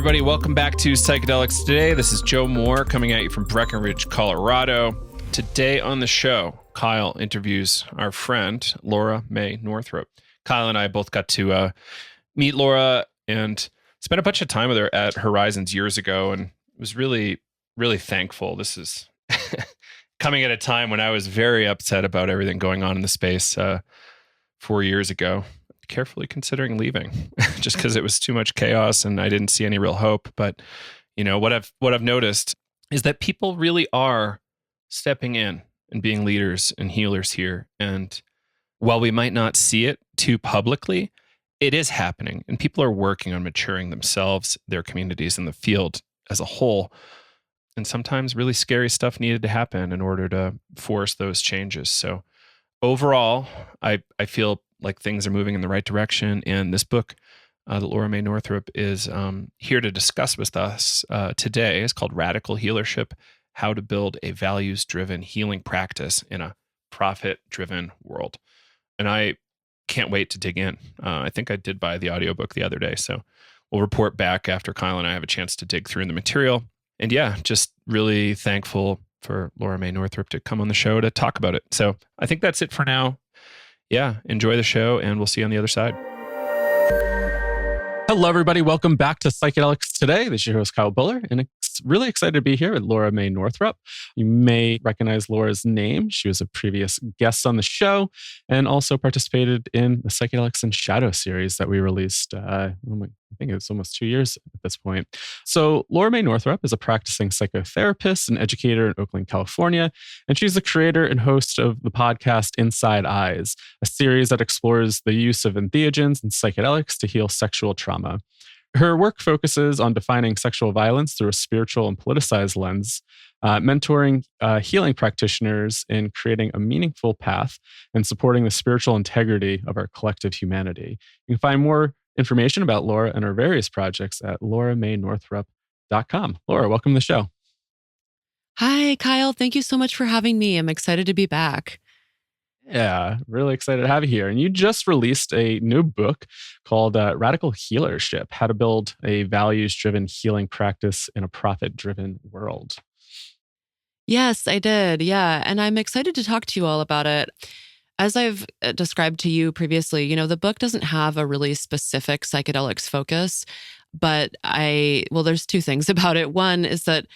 everybody. Welcome back to Psychedelics Today. This is Joe Moore coming at you from Breckenridge, Colorado. Today on the show, Kyle interviews our friend, Laura Mae Northrup. Kyle and I both got to meet Laura and spent a bunch of time with her at Horizons years ago, and was really, really thankful. This is coming at a time when I was very upset about everything going on in the space 4 years ago. Carefully considering leaving just because it was too much chaos and I didn't see any real hope. But you know what I've noticed is that people really are stepping in and being leaders and healers here. And while we might not see it too publicly, it is happening, and people are working on maturing themselves, their communities, and the field as a whole. And sometimes really scary stuff needed to happen in order to force those changes. So overall, I feel like things are moving in the right direction. And this book that Laura Mae Northrup is here to discuss with us today is called Radical Healership: How to Build a Values-Driven Healing Practice in a Profit-Driven World. And I can't wait to dig in. I think I did buy the audiobook the other day. So we'll report back after Kyle and I have a chance to dig through the material. And yeah, just really thankful for Laura Mae Northrup to come on the show to talk about it. So I think that's it for now. Yeah, enjoy the show, and we'll see you on the other side. Hello, everybody. Welcome back to Psychedelics Today. This is your host, Kyle Buller, and really excited to be here with Laura Mae Northrup. You may recognize Laura's name. She was a previous guest on the show and also participated in the Psychedelics in Shadow series that we released, I think it's almost 2 years at this point. So Laura Mae Northrup is a practicing psychotherapist and educator in Oakland, California, and she's the creator and host of the podcast Inside Eyes, a series that explores the use of entheogens and psychedelics to heal sexual trauma. Her work focuses on defining sexual violence through a spiritual and politicized lens, mentoring healing practitioners in creating a meaningful path and supporting the spiritual integrity of our collective humanity. You can find more information about Laura and her various projects at lauramaenorthrup.com. Laura, welcome to the show. Hi, Kyle. Thank you so much for having me. I'm excited to be back. Yeah, really excited to have you here. And you just released a new book called Radical Healership: How to Build a Values-Driven Healing Practice in a Profit-Driven World. Yes, I did. Yeah. And I'm excited to talk to you all about it. As I've described to you previously, the book doesn't have a really specific psychedelics focus, but there's two things about it. One is that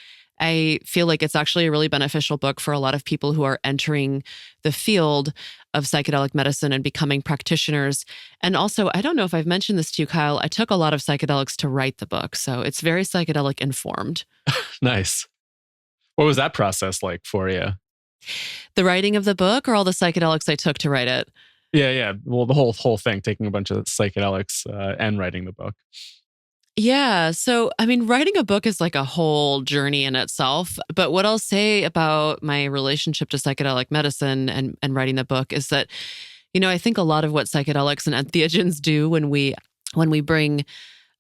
I feel like it's actually a really beneficial book for a lot of people who are entering the field of psychedelic medicine and becoming practitioners. And also, I don't know if I've mentioned this to you, Kyle, I took a lot of psychedelics to write the book. So it's very psychedelic informed. Nice. What was that process like for you? The writing of the book, or all the psychedelics I took to write it? Yeah. Well, the whole thing, taking a bunch of psychedelics and writing the book. Yeah. So, writing a book is like a whole journey in itself. But what I'll say about my relationship to psychedelic medicine and writing the book is that, I think a lot of what psychedelics and entheogens do when we bring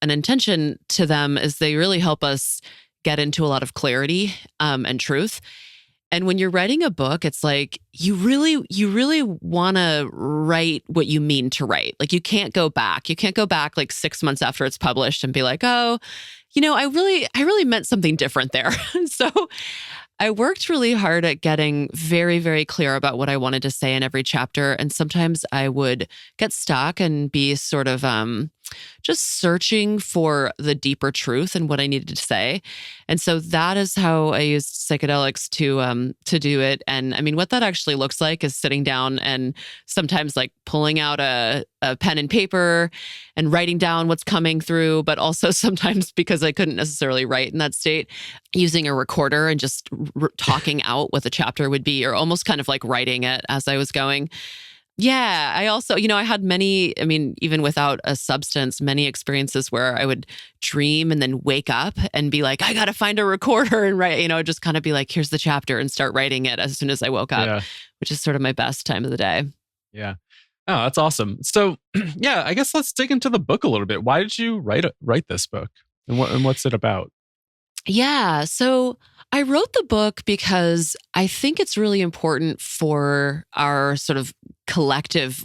an intention to them is they really help us get into a lot of clarity and truth. And when you're writing a book, it's like you really want to write what you mean to write. Like you can't go back. You can't go back like 6 months after it's published and be like, oh, I really meant something different there. So I worked really hard at getting very, very clear about what I wanted to say in every chapter. And sometimes I would get stuck and be sort of just searching for the deeper truth and what I needed to say. And so that is how I used psychedelics to do it. And what that actually looks like is sitting down and sometimes like pulling out a pen and paper and writing down what's coming through, but also sometimes, because I couldn't necessarily write in that state, using a recorder and just talking out what the chapter would be, or almost kind of like writing it as I was going. Yeah, I also, I had many, even without a substance, many experiences where I would dream and then wake up and be like, I got to find a recorder and write, just kind of be like, here's the chapter, and start writing it as soon as I woke up, which is sort of my best time of the day. Yeah. Oh, that's awesome. So yeah, I guess let's dig into the book a little bit. Why did you write this book, and what's it about? Yeah. So I wrote the book because I think it's really important for our sort of collective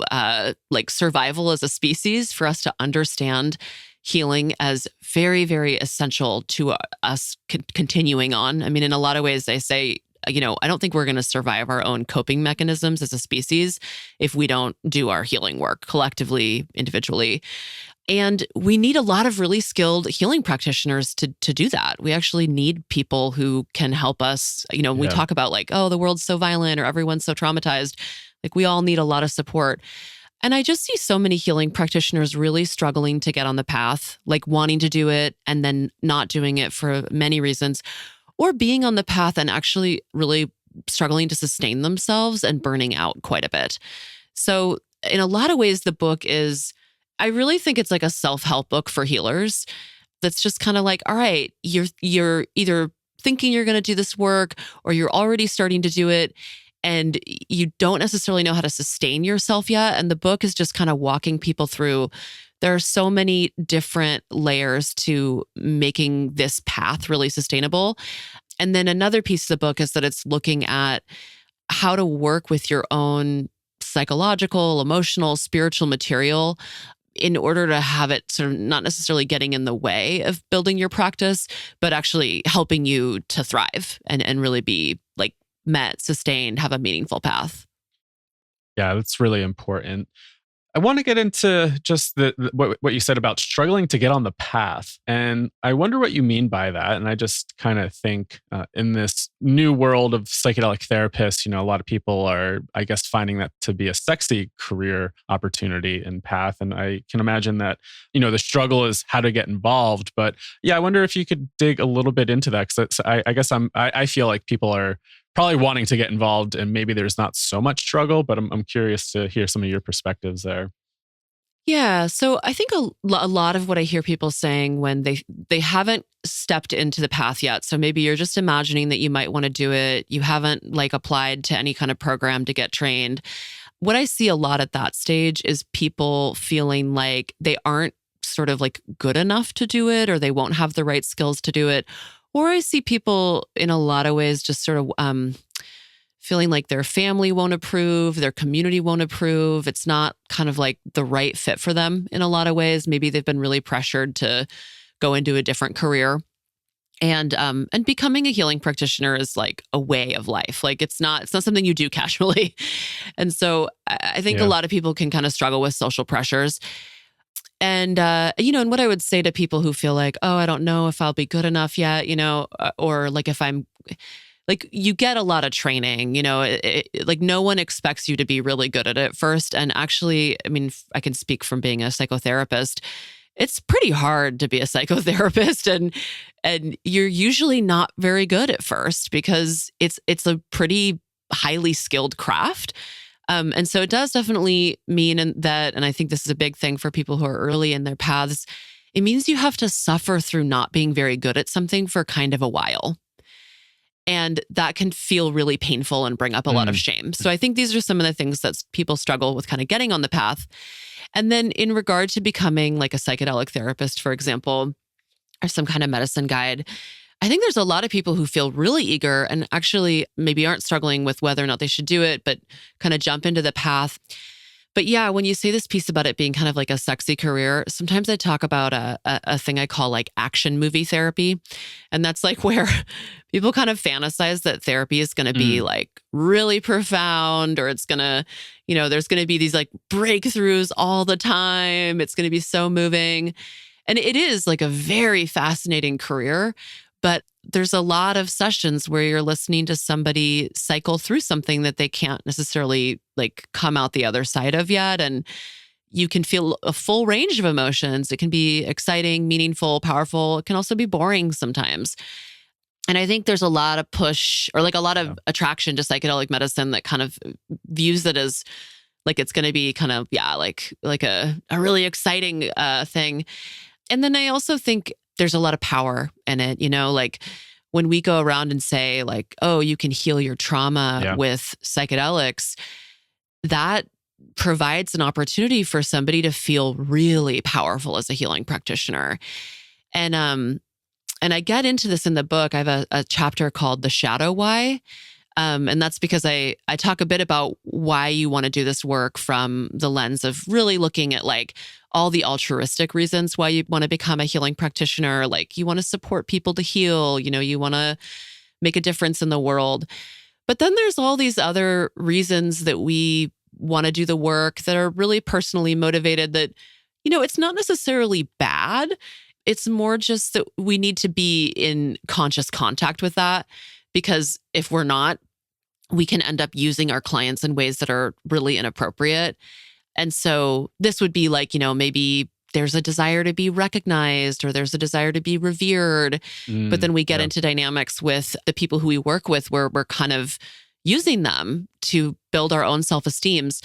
survival as a species, for us to understand healing as very, very essential to us continuing on. I mean, in a lot of ways, I say, I don't think we're going to survive our own coping mechanisms as a species if we don't do our healing work collectively, individually. And we need a lot of really skilled healing practitioners to do that. We actually need people who can help us. When we talk about like, oh, the world's so violent or everyone's so traumatized, like we all need a lot of support. And I just see so many healing practitioners really struggling to get on the path, like wanting to do it and then not doing it for many reasons, or being on the path and actually really struggling to sustain themselves and burning out quite a bit. So in a lot of ways, the book I really think it's like a self-help book for healers that's just kind of like, all right, you're either thinking you're going to do this work or you're already starting to do it and you don't necessarily know how to sustain yourself yet. And the book is just kind of walking people through. There are so many different layers to making this path really sustainable. And then another piece of the book is that it's looking at how to work with your own psychological, emotional, spiritual material in order to have it sort of not necessarily getting in the way of building your practice, but actually helping you to thrive and really be like met, sustained, have a meaningful path. Yeah, that's really important. I want to get into just what you said about struggling to get on the path. And I wonder what you mean by that. And I just kind of think in this new world of psychedelic therapists, a lot of people are, I guess, finding that to be a sexy career opportunity and path. And I can imagine that, the struggle is how to get involved. But yeah, I wonder if you could dig a little bit into that. Because I guess I feel like people are probably wanting to get involved and maybe there's not so much struggle, but I'm curious to hear some of your perspectives there. Yeah. So I think a lot of what I hear people saying when they haven't stepped into the path yet. So maybe you're just imagining that you might want to do it. You haven't like applied to any kind of program to get trained. What I see a lot at that stage is people feeling like they aren't sort of like good enough to do it or they won't have the right skills to do it. Or I see people in a lot of ways just sort of feeling like their family won't approve, their community won't approve. It's not kind of like the right fit for them in a lot of ways. Maybe they've been really pressured to go into a different career. And becoming a healing practitioner is like a way of life. Like it's not something you do casually. And so I think a lot of people can kind of struggle with social pressures. And, and what I would say to people who feel like, oh, I don't know if I'll be good enough yet, or like if I'm like, you get a lot of training, like no one expects you to be really good at it first. And actually, I mean, I can speak from being a psychotherapist. It's pretty hard to be a psychotherapist and you're usually not very good at first because it's a pretty highly skilled craft. And so it does definitely mean that, and I think this is a big thing for people who are early in their paths, it means you have to suffer through not being very good at something for kind of a while. And that can feel really painful and bring up a lot of shame. So I think these are some of the things that people struggle with kind of getting on the path. And then in regard to becoming like a psychedelic therapist, for example, or some kind of medicine guide, I think there's a lot of people who feel really eager and actually maybe aren't struggling with whether or not they should do it, but kind of jump into the path. But yeah, when you say this piece about it being kind of like a sexy career, sometimes I talk about a thing I call like action movie therapy. And that's like where people kind of fantasize that therapy is going to be like really profound, or it's going to, there's going to be these like breakthroughs all the time. It's going to be so moving. And it is like a very fascinating career. But there's a lot of sessions where you're listening to somebody cycle through something that they can't necessarily like come out the other side of yet. And you can feel a full range of emotions. It can be exciting, meaningful, powerful. It can also be boring sometimes. And I think there's a lot of push or like a lot of attraction to psychedelic medicine that kind of views it as like it's going to be kind of, like a really exciting thing. And then I also think there's a lot of power in it, like when we go around and say like, oh, you can heal your trauma with psychedelics, that provides an opportunity for somebody to feel really powerful as a healing practitioner. And I get into this in the book. I have a chapter called The Shadow Why. And that's because I talk a bit about why you want to do this work from the lens of really looking at like all the altruistic reasons why you want to become a healing practitioner. Like you want to support people to heal, you want to make a difference in the world. But then there's all these other reasons that we want to do the work that are really personally motivated that, it's not necessarily bad. It's more just that we need to be in conscious contact with that, because if we're not, we can end up using our clients in ways that are really inappropriate. And so this would be like, maybe there's a desire to be recognized or there's a desire to be revered. But then we get into dynamics with the people who we work with where we're kind of using them to build our own self-esteems.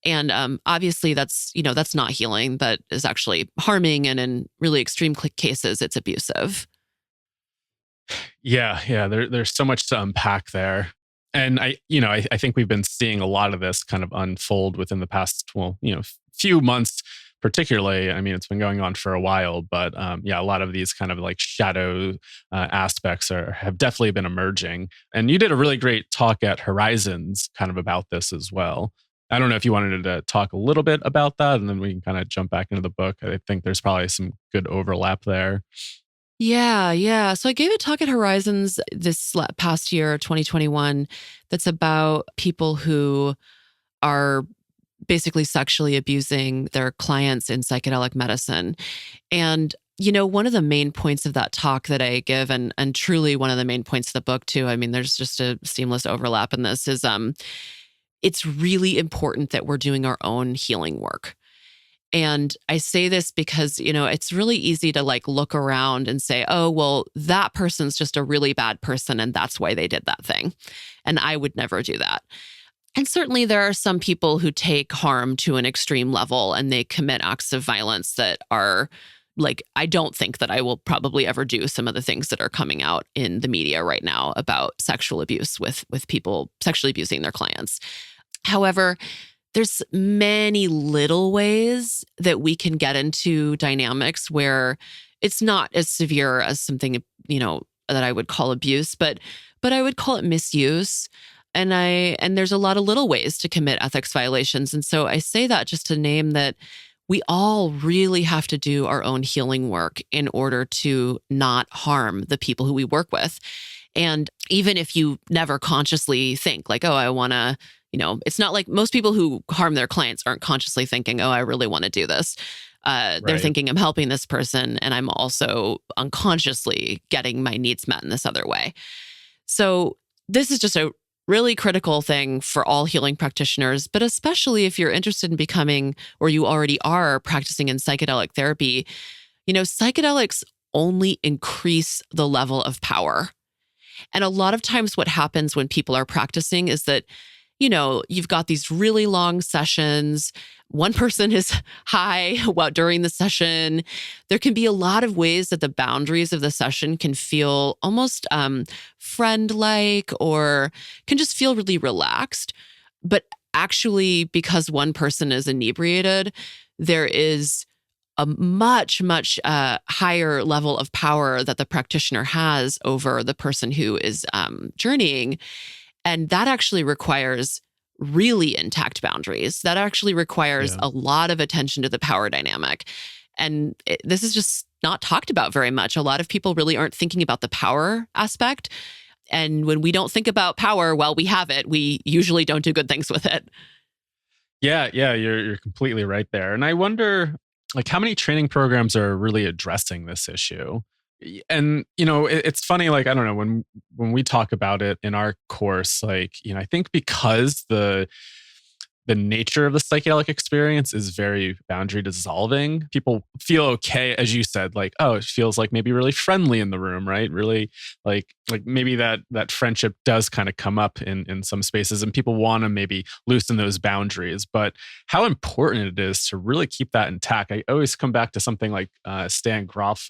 And obviously that's not healing. That is actually harming. And in really extreme cases, it's abusive. Yeah. There's so much to unpack there. And I think we've been seeing a lot of this kind of unfold within the past, few months, particularly. I mean, it's been going on for a while, but a lot of these kind of like shadow aspects have definitely been emerging. And you did a really great talk at Horizons kind of about this as well. I don't know if you wanted to talk a little bit about that, and then we can kind of jump back into the book. I think there's probably some good overlap there. Yeah. So I gave a talk at Horizons this past year, 2021, that's about people who are basically sexually abusing their clients in psychedelic medicine. And, one of the main points of that talk that I give, and truly one of the main points of the book too, I mean, there's just a seamless overlap in this, is it's really important that we're doing our own healing work. And I say this because, it's really easy to like look around and say, oh, well, that person's just a really bad person and that's why they did that thing. And I would never do that. And certainly there are some people who take harm to an extreme level and they commit acts of violence that are like, I don't think that I will probably ever do some of the things that are coming out in the media right now about sexual abuse with people sexually abusing their clients. However, there's many little ways that we can get into dynamics where it's not as severe as something, that I would call abuse, but I would call it misuse. And there's a lot of little ways to commit ethics violations. And so I say that just to name that we all really have to do our own healing work in order to not harm the people who we work with. And even if you never consciously think like, oh, I want to, it's not like most people who harm their clients aren't consciously thinking, oh, I really want to do this. They're thinking I'm helping this person and I'm also unconsciously getting my needs met in this other way. So this is just a really critical thing for all healing practitioners, but especially if you're interested in becoming, or you already are practicing in psychedelic therapy, psychedelics only increase the level of power. And a lot of times what happens when people are practicing is that, you've got these really long sessions. One person is high during the session. There can be a lot of ways that the boundaries of the session can feel almost friend-like or can just feel really relaxed. But actually, because one person is inebriated, there is a much, much higher level of power that the practitioner has over the person who is journeying. And that actually requires really intact boundaries. That actually requires a lot of attention to the power dynamic. And this is just not talked about very much. A lot of people really aren't thinking about the power aspect. And when we don't think about power, well, we have it. We usually don't do good things with it. Yeah, you're completely right there. And I wonder, like, how many training programs are really addressing this issue? And, it's funny, like, I don't know, when we talk about it in our course, like, I think because the nature of the psychedelic experience is very boundary dissolving, people feel okay, as you said, like, oh, it feels like maybe really friendly in the room, right? Really like maybe that friendship does kind of come up in some spaces and people want to maybe loosen those boundaries. But how important it is to really keep that intact. I always come back to something like Stan Grof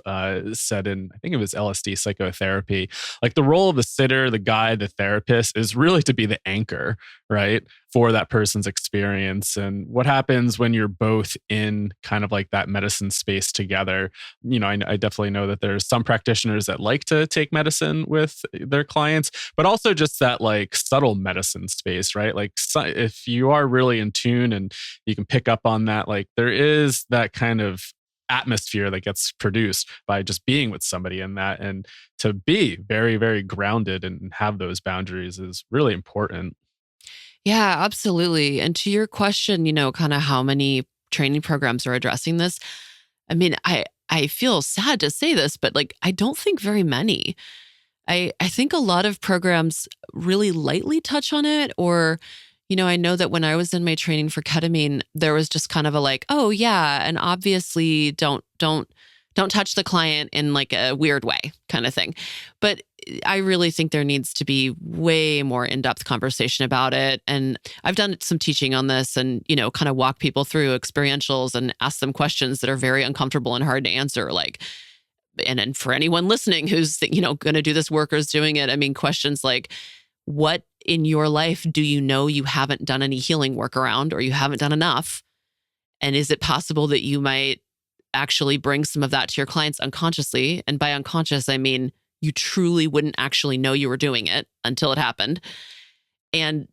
said in, I think it was LSD psychotherapy, like the role of the sitter, the guide, the therapist is really to be the anchor, right? for that person's experience. And what happens when you're both in kind of like that medicine space together. I definitely know that there's some practitioners that like to take medicine with their clients, but also just that like subtle medicine space, right? Like if you are really in tune and you can pick up on that, like there is that kind of atmosphere that gets produced by just being with somebody in that. And to be very, very grounded and have those boundaries is really important. Yeah, absolutely. And to your question, kind of how many training programs are addressing this. I mean, I feel sad to say this, but like, I don't think very many. I think a lot of programs really lightly touch on it, or I know that when I was in my training for ketamine, there was just kind of a like, oh yeah, and obviously don't touch the client in like a weird way kind of thing. But I really think there needs to be way more in-depth conversation about it. And I've done some teaching on this and, kind of walk people through experientials and ask them questions that are very uncomfortable and hard to answer. Like, and for anyone listening who's, going to do this work or is doing it, I mean, questions like, what in your life do you haven't done any healing work around, or you haven't done enough? And is it possible that you might actually bring some of that to your clients unconsciously? And by unconscious, I mean, you truly wouldn't actually know you were doing it until it happened. And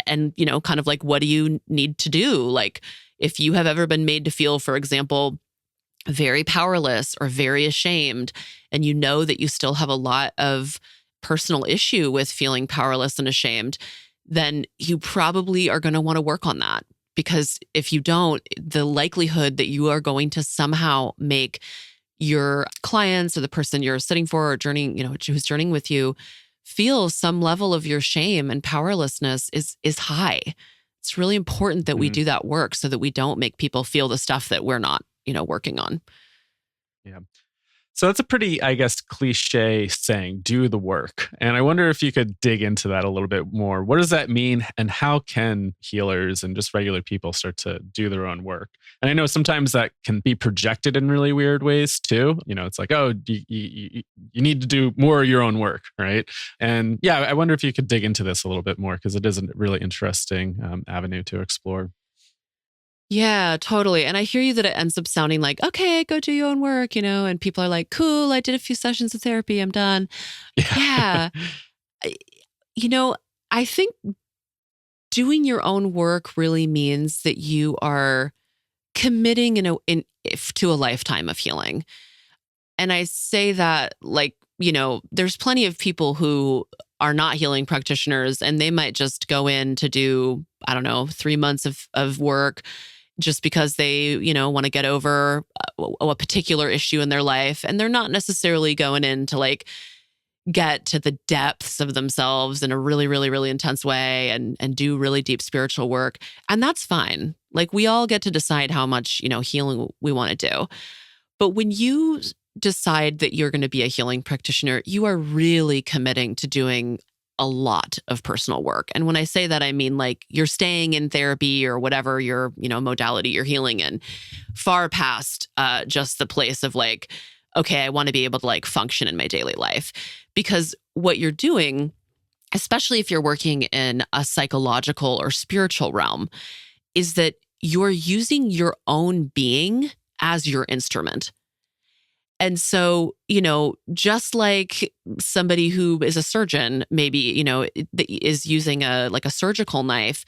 kind of like, what do you need to do? Like, if you have ever been made to feel, for example, very powerless or very ashamed, and you know that you still have a lot of personal issue with feeling powerless and ashamed, then you probably are going to want to work on that. Because if you don't, the likelihood that you are going to somehow make your clients or the person you're sitting for or journeying, who's journeying with you, feel some level of your shame and powerlessness is high. It's really important that we do that work so that we don't make people feel the stuff that we're not, working on. Yeah. So that's a pretty, I guess, cliche saying, do the work. And I wonder if you could dig into that a little bit more. What does that mean? And how can healers and just regular people start to do their own work? And I know sometimes that can be projected in really weird ways too. It's like, oh, you need to do more of your own work, right? And yeah, I wonder if you could dig into this a little bit more, because it is a really interesting avenue to explore. Yeah, totally. And I hear you that it ends up sounding like, okay, go do your own work, and people are like, cool, I did a few sessions of therapy, I'm done. Yeah. I think doing your own work really means that you are committing to a lifetime of healing. And I say that like, there's plenty of people who are not healing practitioners, and they might just go in to do, 3 months of work just because they, want to get over a particular issue in their life. And they're not necessarily going in to like get to the depths of themselves in a really, really, really intense way and do really deep spiritual work. And that's fine. Like, we all get to decide how much, healing we want to do. But when you decide that you're going to be a healing practitioner, you are really committing to doing a lot of personal work. And when I say that, I mean like you're staying in therapy or whatever your, modality you're healing in, far past just the place of like, okay, I want to be able to like function in my daily life. Because what you're doing, especially if you're working in a psychological or spiritual realm, is that you're using your own being as your instrument. And so, just like somebody who is a surgeon, maybe, is using a surgical knife,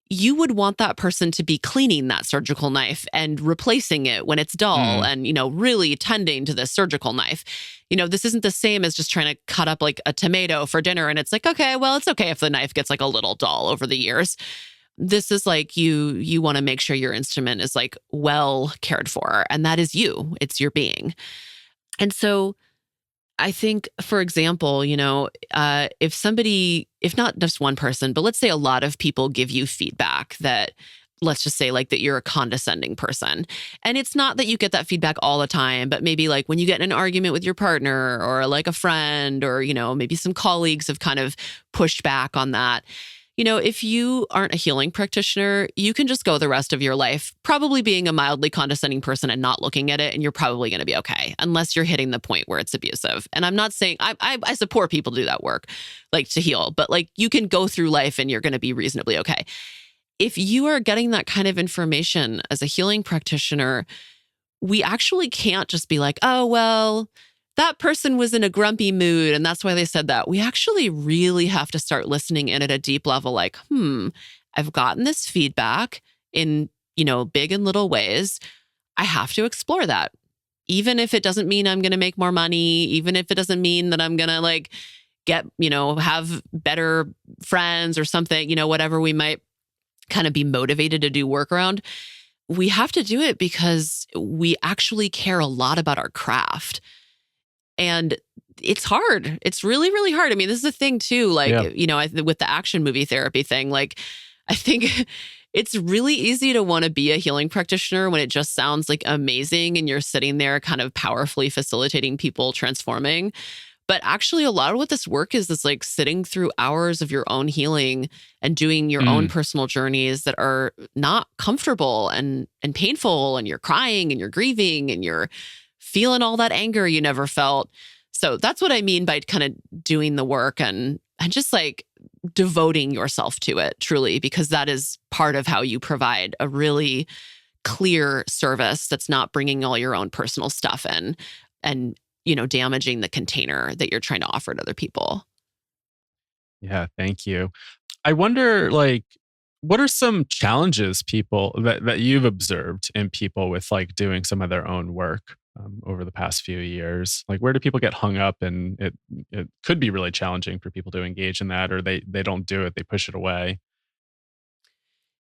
you would want that person to be cleaning that surgical knife and replacing it when it's dull and, really tending to the surgical knife. This isn't the same as just trying to cut up like a tomato for dinner. And it's like, okay, well, it's okay if the knife gets like a little dull over the years. This is like you want to make sure your instrument is like well cared for, and that is you. It's your being. And so I think, for example, if not just one person, but let's say a lot of people give you feedback that, let's just say like that you're a condescending person. And it's not that you get that feedback all the time, but maybe like when you get in an argument with your partner or like a friend or, maybe some colleagues have kind of pushed back on that. if you aren't a healing practitioner, you can just go the rest of your life probably being a mildly condescending person and not looking at it, and you're probably going to be okay, unless you're hitting the point where it's abusive. And I'm not saying I support people to do that work, like to heal, but like you can go through life and you're going to be reasonably okay. If you are getting that kind of information as a healing practitioner, we actually can't just be like, oh, well, that person was in a grumpy mood and that's why they said that. We actually really have to start listening in at a deep level, like, I've gotten this feedback in, big and little ways. I have to explore that. Even if it doesn't mean I'm going to make more money, even if it doesn't mean that I'm going to like get, have better friends or something, whatever we might kind of be motivated to do work around. We have to do it because we actually care a lot about our craft. And it's hard. It's really, really hard. I mean, this is the thing too, like, with the action movie therapy thing, like, I think it's really easy to want to be a healing practitioner when it just sounds like amazing and you're sitting there kind of powerfully facilitating people transforming. But actually, a lot of what this work is like sitting through hours of your own healing and doing your own personal journeys that are not comfortable and painful, and you're crying and you're grieving and you're feeling all that anger you never felt. So that's what I mean by kind of doing the work and just like devoting yourself to it truly, because that is part of how you provide a really clear service that's not bringing all your own personal stuff in and, damaging the container that you're trying to offer to other people. Yeah, thank you. I wonder, like, what are some challenges that you've observed in people with like doing some of their own work over the past few years? Like, where do people get hung up? And it could be really challenging for people to engage in that, or they don't do it, they push it away.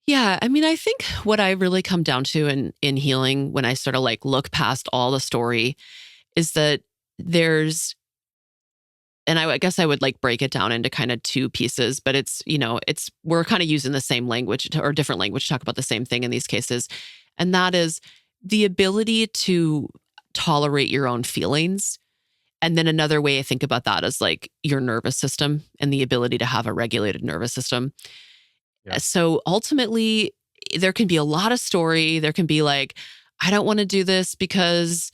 Yeah, I mean, I think what I really come down to in healing when I sort of like look past all the story is that and I guess I would like break it down into kind of two pieces, but we're kind of using the same language or different language to talk about the same thing in these cases. And that is the ability to tolerate your own feelings. And then another way I think about that is like your nervous system and the ability to have a regulated nervous system. Yeah. So ultimately, there can be a lot of story. There can be like, I don't want to do this because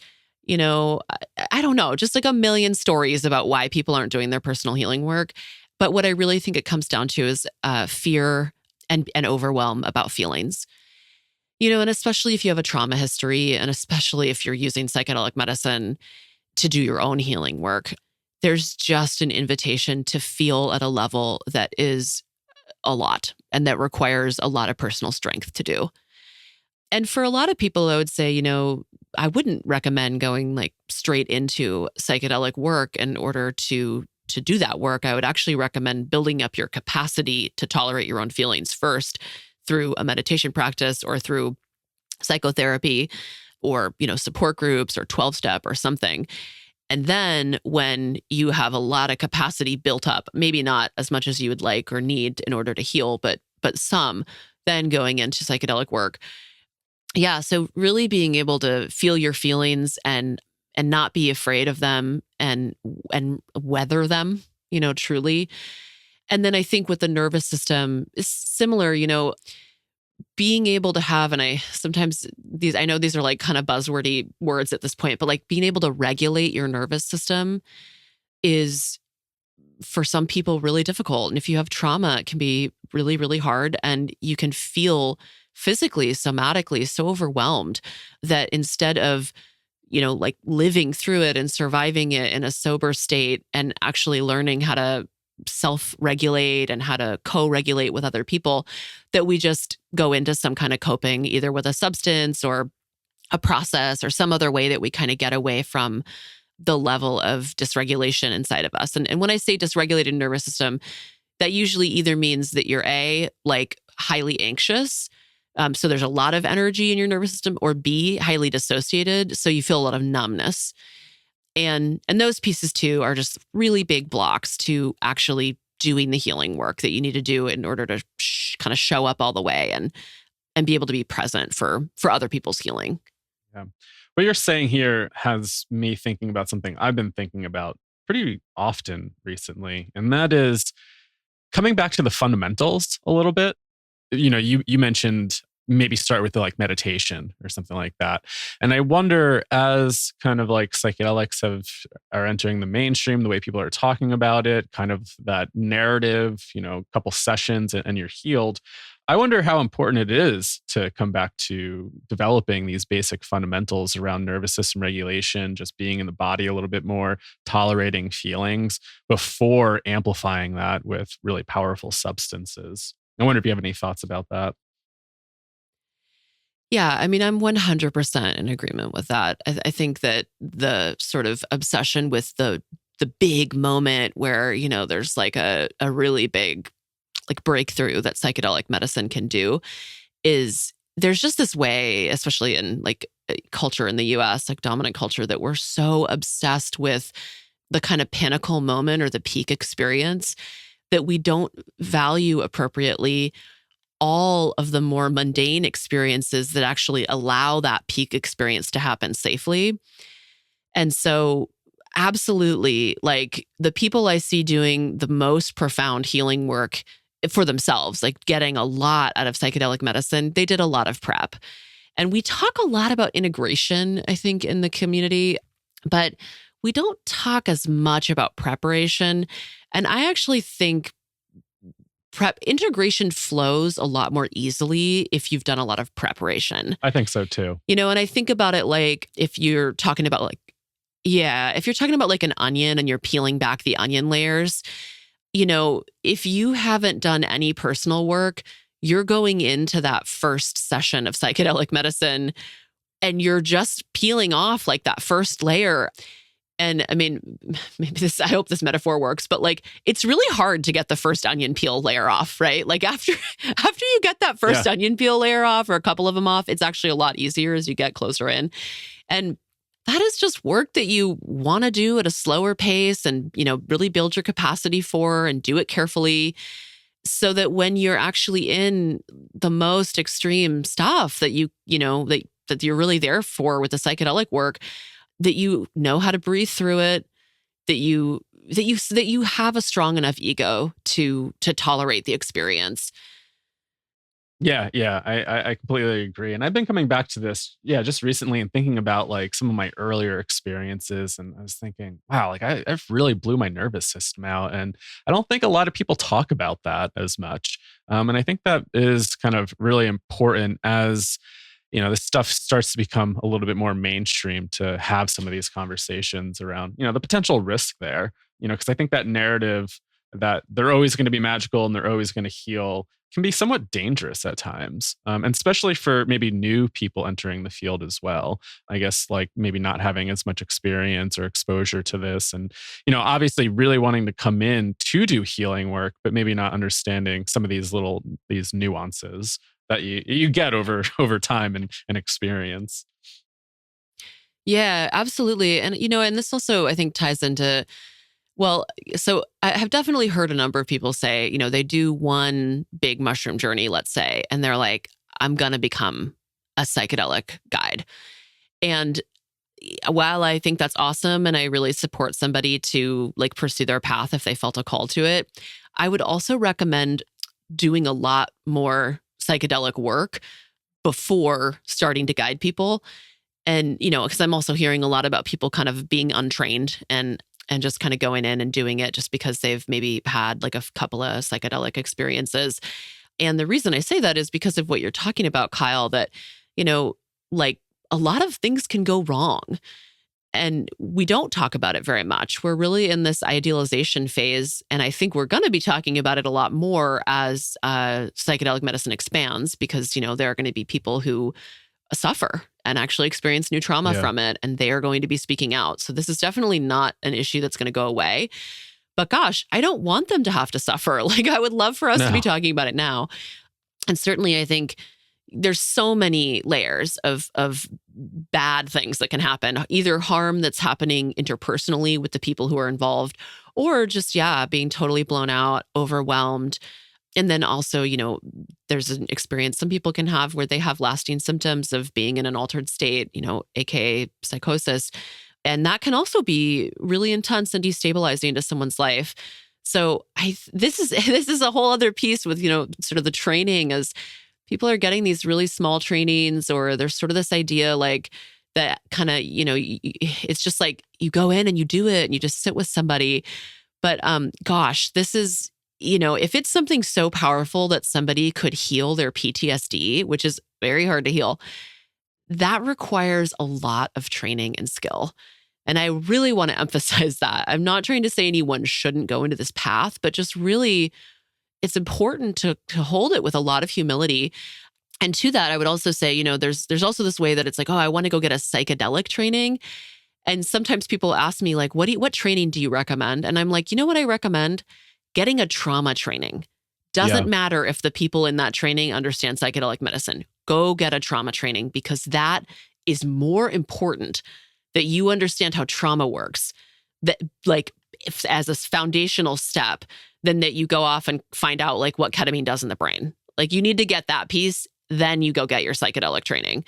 I don't know, just like a million stories about why people aren't doing their personal healing work. But what I really think it comes down to is fear and overwhelm about feelings. And especially if you have a trauma history, and especially if you're using psychedelic medicine to do your own healing work, there's just an invitation to feel at a level that is a lot and that requires a lot of personal strength to do. And for a lot of people, I would say, I wouldn't recommend going like straight into psychedelic work in order to do that work. I would actually recommend building up your capacity to tolerate your own feelings first through a meditation practice or through psychotherapy or, support groups or 12-step or something. And then when you have a lot of capacity built up, maybe not as much as you would like or need in order to heal, but some, then going into psychedelic work. Yeah, so really being able to feel your feelings and not be afraid of them and weather them, truly. And then I think with the nervous system is similar, being able to have, and I know these are like kind of buzzwordy words at this point, but like being able to regulate your nervous system is for some people really difficult. And if you have trauma, it can be really, really hard. And you can feel physically, somatically so overwhelmed that instead of, like living through it and surviving it in a sober state and actually learning how to self-regulate and how to co-regulate with other people, that we just go into some kind of coping, either with a substance or a process or some other way that we kind of get away from the level of dysregulation inside of us. And when I say dysregulated nervous system, that usually either means that you're A, like highly anxious, so there's a lot of energy in your nervous system, or B, highly dissociated, so you feel a lot of numbness. And those pieces too are just really big blocks to actually doing the healing work that you need to do in order to kind of show up all the way and be able to be present for other people's healing. Yeah. What you're saying here has me thinking about something I've been thinking about pretty often recently, and that is coming back to the fundamentals a little bit, you mentioned maybe start with like meditation or something like that. And I wonder, as kind of like psychedelics are entering the mainstream, the way people are talking about it, kind of that narrative, a couple sessions and you're healed. I wonder how important it is to come back to developing these basic fundamentals around nervous system regulation, just being in the body a little bit more, tolerating feelings before amplifying that with really powerful substances. I wonder if you have any thoughts about that. Yeah, I mean, I'm 100% in agreement with that. I think that the sort of obsession with the big moment where, there's like a really big like breakthrough that psychedelic medicine can do is there's just this way, especially in like culture in the US, like dominant culture, that we're so obsessed with the kind of pinnacle moment or the peak experience that we don't value appropriately all of the more mundane experiences that actually allow that peak experience to happen safely. And so absolutely, like the people I see doing the most profound healing work for themselves, like getting a lot out of psychedelic medicine, they did a lot of prep. And we talk a lot about integration, I think, in the community, but we don't talk as much about preparation. And I actually think integration flows a lot more easily if you've done a lot of preparation. I think so too. And I think about it like if you're talking about like an onion and you're peeling back the onion layers, if you haven't done any personal work, you're going into that first session of psychedelic medicine and you're just peeling off like that first layer. And I mean, I hope this metaphor works, but like, it's really hard to get the first onion peel layer off, right? Like after you get that first onion peel layer off or a couple of them off, it's actually a lot easier as you get closer in. And that is just work that you want to do at a slower pace and, really build your capacity for and do it carefully so that when you're actually in the most extreme stuff that that you're really there for with the psychedelic work, that you know how to breathe through it, that you have a strong enough ego to tolerate the experience. Yeah, I completely agree. And I've been coming back to this, just recently and thinking about like some of my earlier experiences. And I was thinking, wow, like I've really blew my nervous system out. And I don't think a lot of people talk about that as much. And I think that is kind of really important as this stuff starts to become a little bit more mainstream to have some of these conversations around, the potential risk there, because I think that narrative that they're always going to be magical and they're always going to heal can be somewhat dangerous at times. And especially for maybe new people entering the field as well. I guess like maybe not having as much experience or exposure to this and, obviously really wanting to come in to do healing work, but maybe not understanding some of these nuances that you get over time and experience. Yeah, absolutely. And, and this also, I think, ties into, so I have definitely heard a number of people say, they do one big mushroom journey, let's say, and they're like, I'm going to become a psychedelic guide. And while I think that's awesome and I really support somebody to like pursue their path if they felt a call to it, I would also recommend doing a lot more psychedelic work before starting to guide people. And, because I'm also hearing a lot about people kind of being untrained and just kind of going in and doing it just because they've maybe had like a couple of psychedelic experiences. And the reason I say that is because of what you're talking about, Kyle, that, like a lot of things can go wrong. And we don't talk about it very much. We're really in this idealization phase. And I think we're going to be talking about it a lot more as psychedelic medicine expands because, there are going to be people who suffer and actually experience new trauma from it. And they are going to be speaking out. So this is definitely not an issue that's going to go away. But gosh, I don't want them to have to suffer. Like I would love for us to be talking about it now. And certainly I think there's so many layers of bad things that can happen, either harm that's happening interpersonally with the people who are involved, or just, being totally blown out, overwhelmed. And then also, there's an experience some people can have where they have lasting symptoms of being in an altered state, aka psychosis. And that can also be really intense and destabilizing to someone's life. So this is a whole other piece with, sort of the training, as people are getting these really small trainings, or there's sort of this idea like that kind of, it's just like you go in and you do it and you just sit with somebody. But gosh, this is, if it's something so powerful that somebody could heal their PTSD, which is very hard to heal, that requires a lot of training and skill. And I really want to emphasize that. I'm not trying to say anyone shouldn't go into this path, but just really, it's important to hold it with a lot of humility. And to that, I would also say, there's also this way that it's like, oh, I want to go get a psychedelic training. And sometimes people ask me like, what training do you recommend? And I'm like, you know what I recommend? Getting a trauma training. Doesn't matter if the people in that training understand psychedelic medicine. Go get a trauma training, because that is more important, that you understand how trauma works, that like as a foundational step, than that you go off and find out like what ketamine does in the brain. Like you need to get that piece, then you go get your psychedelic training.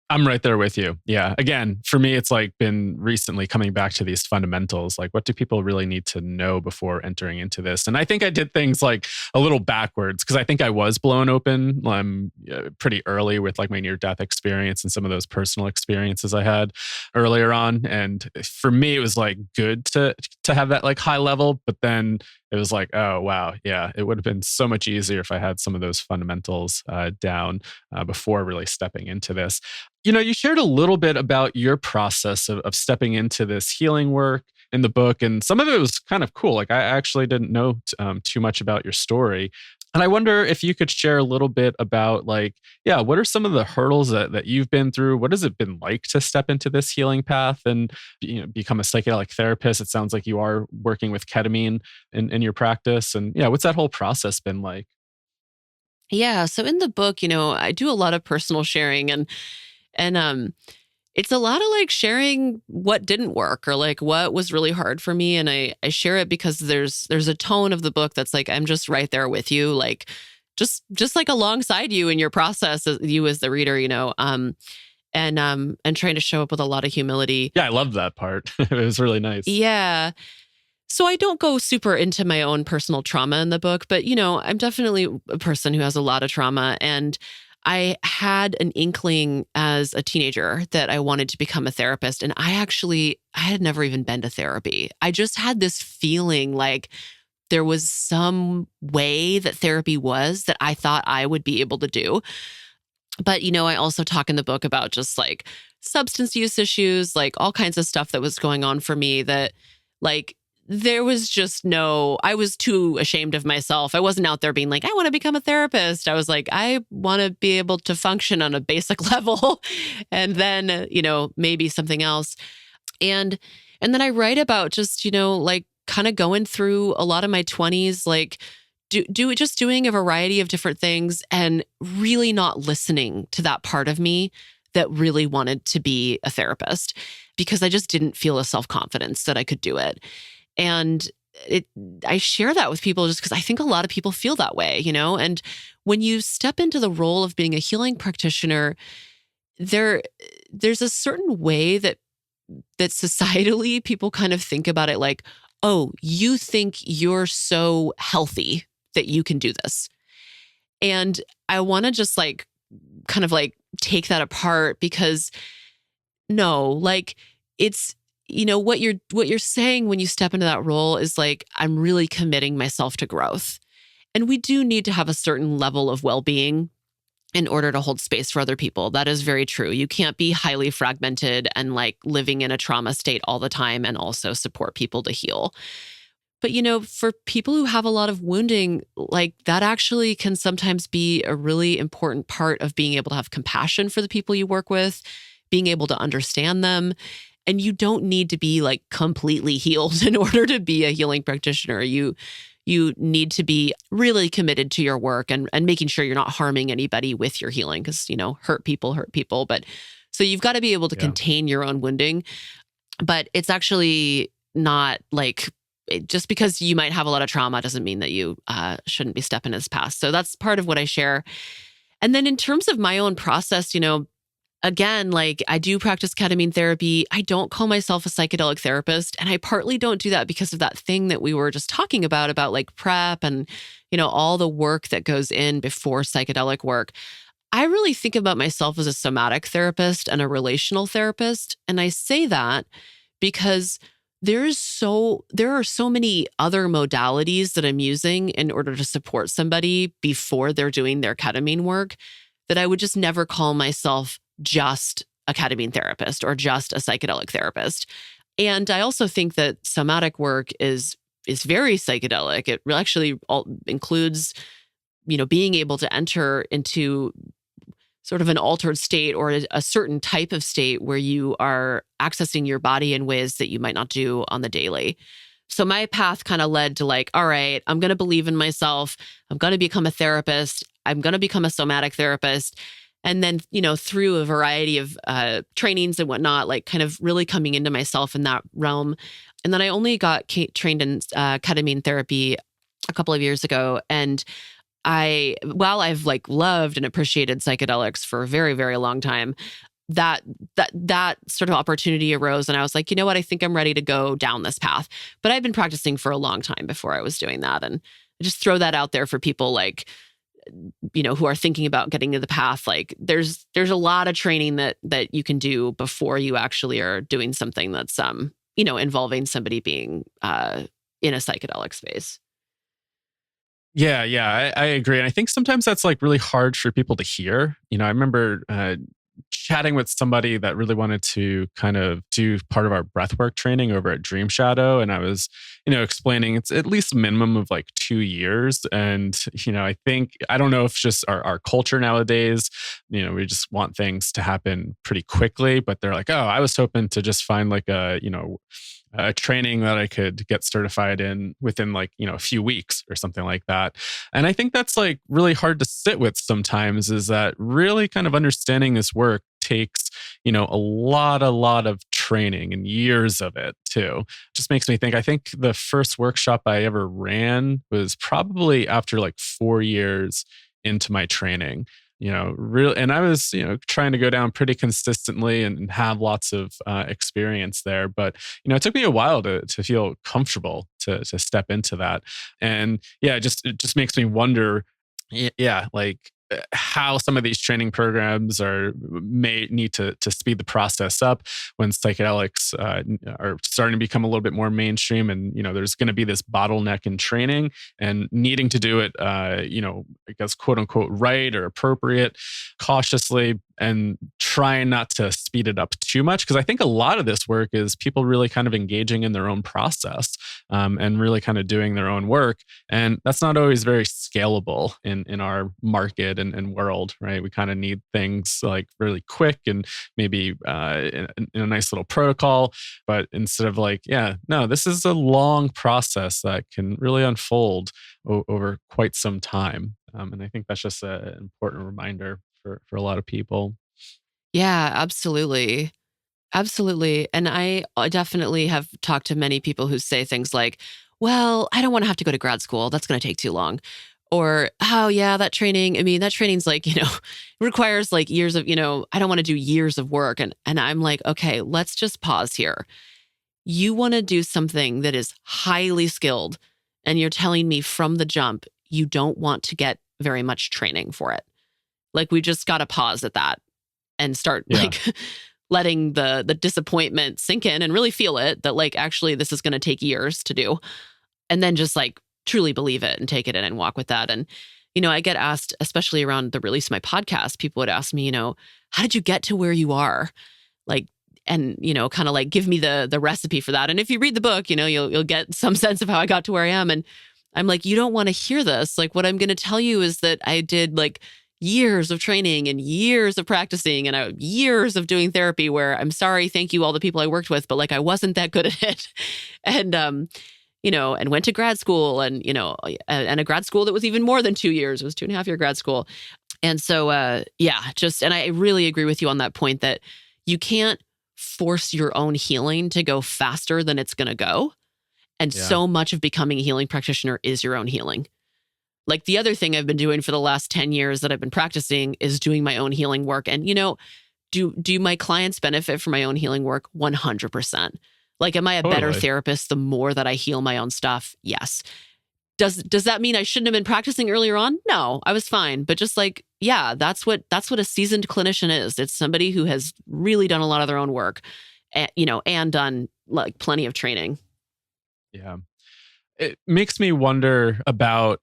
I'm right there with you. Yeah. Again, for me, it's like been recently coming back to these fundamentals. Like, what do people really need to know before entering into this? And I think I did things like a little backwards, because I think I was blown open pretty early with like my near-death experience and some of those personal experiences I had earlier on. And for me, it was like good to have that like high level, but then it was like, oh, wow. Yeah, it would have been so much easier if I had some of those fundamentals down before really stepping into this. You shared a little bit about your process of stepping into this healing work in the book, and some of it was kind of cool. Like I actually didn't know too much about your story. And I wonder if you could share a little bit about like, what are some of the hurdles that you've been through? What has it been like to step into this healing path and become a psychedelic therapist? It sounds like you are working with ketamine in your practice. And what's that whole process been like? Yeah. So in the book, I do a lot of personal sharing, and it's a lot of like sharing what didn't work or like what was really hard for me. And I share it because there's a tone of the book that's like, I'm just right there with you, like just like alongside you in your process, you as the reader, and trying to show up with a lot of humility. Yeah, I love that part. It was really nice. Yeah. So I don't go super into my own personal trauma in the book, but I'm definitely a person who has a lot of trauma, and I had an inkling as a teenager that I wanted to become a therapist. And I had never even been to therapy. I just had this feeling like there was some way that therapy was that I thought I would be able to do. But, I also talk in the book about just like substance use issues, like all kinds of stuff that was going on for me that like, there was just I was too ashamed of myself. I wasn't out there being like, I want to become a therapist. I was like, I want to be able to function on a basic level and then, maybe something else. And then I write about just, like kind of going through a lot of my 20s, like doing a variety of different things and really not listening to that part of me that really wanted to be a therapist, because I just didn't feel a self-confidence that I could do it. And I share that with people just because I think a lot of people feel that way, and when you step into the role of being a healing practitioner, there's a certain way that societally people kind of think about it like, oh, you think you're so healthy that you can do this. And I want to just like kind of like take that apart, because no, like it's, what you're saying when you step into that role is like, I'm really committing myself to growth. And we do need to have a certain level of well-being in order to hold space for other people. That is very true. You can't be highly fragmented and like living in a trauma state all the time and also support people to heal. But, for people who have a lot of wounding, like that actually can sometimes be a really important part of being able to have compassion for the people you work with, being able to understand them. And you don't need to be like completely healed in order to be a healing practitioner. You need to be really committed to your work and making sure you're not harming anybody with your healing, because, hurt people. But so you've got to be able to contain your own wounding. But it's actually not like, just because you might have a lot of trauma doesn't mean that you shouldn't be stepping into this path. So that's part of what I share. And then in terms of my own process, again, like I do practice ketamine therapy. I don't call myself a psychedelic therapist. And I partly don't do that because of that thing that we were just talking about like prep and, all the work that goes in before psychedelic work. I really think about myself as a somatic therapist and a relational therapist. And I say that because there are so many other modalities that I'm using in order to support somebody before they're doing their ketamine work that I would just never call myself just a ketamine therapist or just a psychedelic therapist. And I also think that somatic work is very psychedelic. It actually includes, being able to enter into sort of an altered state or a certain type of state where you are accessing your body in ways that you might not do on the daily. So my path kind of led to like, all right, I'm going to believe in myself. I'm going to become a therapist. I'm going to become a somatic therapist. And then, through a variety of trainings and whatnot, like kind of really coming into myself in that realm. And then I only got trained in ketamine therapy a couple of years ago. And while I've like loved and appreciated psychedelics for a very, very long time, that sort of opportunity arose. And I was like, you know what, I think I'm ready to go down this path. But I've been practicing for a long time before I was doing that. And I just throw that out there for people like, who are thinking about getting to the path. Like there's a lot of training that you can do before you actually are doing something that's, involving somebody being in a psychedelic space. Yeah, I agree. And I think sometimes that's like really hard for people to hear. I remember chatting with somebody that really wanted to kind of do part of our breathwork training over at Dream Shadow. And I was, explaining it's at least a minimum of like 2 years. And, I don't know if just our culture nowadays, we just want things to happen pretty quickly, but they're like, oh, I was hoping to just find like a training that I could get certified in within like, a few weeks or something like that. And I think that's like really hard to sit with sometimes, is that really kind of understanding this work takes, a lot of training and years of it too. Just makes me think, I think the first workshop I ever ran was probably after like 4 years into my training. And I was, trying to go down pretty consistently and have lots of experience there. But, it took me a while to feel comfortable to step into that. And yeah, it just makes me wonder, like how some of these training programs may need to speed the process up when psychedelics are starting to become a little bit more mainstream, and there's going to be this bottleneck in training and needing to do it I guess quote unquote right or appropriate, cautiously, and trying not to speed it up too much, because I think a lot of this work is people really kind of engaging in their own process and really kind of doing their own work, and that's not always very scalable in our market and world, right? We kind of need things like really quick and maybe in a nice little protocol. But instead of like, this is a long process that can really unfold over quite some time. And I think that's just an important reminder for a lot of people. Yeah, absolutely. Absolutely. And I definitely have talked to many people who say things like, well, I don't want to have to go to grad school. That's going to take too long. Or, oh yeah, that training's like, it requires like years of, I don't want to do years of work. And I'm like, okay, let's just pause here. You want to do something that is highly skilled, and you're telling me from the jump, you don't want to get very much training for it. Like, we just got to pause at that and start like letting the disappointment sink in and really feel it, that like, actually, this is going to take years to do. And then just like truly believe it and take it in and walk with that. And, I get asked, especially around the release of my podcast, people would ask me, how did you get to where you are? Like, and, kind of like give me the recipe for that. And if you read the book, you'll get some sense of how I got to where I am. And I'm like, you don't want to hear this. Like, what I'm going to tell you is that I did like years of training and years of practicing and years of doing therapy where I'm sorry, thank you, all the people I worked with, but like, I wasn't that good at it. And, and went to grad school and a grad school that was even more than 2 years. It was 2.5-year grad school. And so, and I really agree with you on that point that you can't force your own healing to go faster than it's going to go. And so much of becoming a healing practitioner is your own healing. Like, the other thing I've been doing for the last 10 years that I've been practicing is doing my own healing work. And, do my clients benefit from my own healing work? 100%. Like, am I a better therapist the more that I heal my own stuff? Yes. Does that mean I shouldn't have been practicing earlier on? No, I was fine. But just like, yeah, that's what a seasoned clinician is. It's somebody who has really done a lot of their own work, and done like plenty of training. Yeah. It makes me wonder about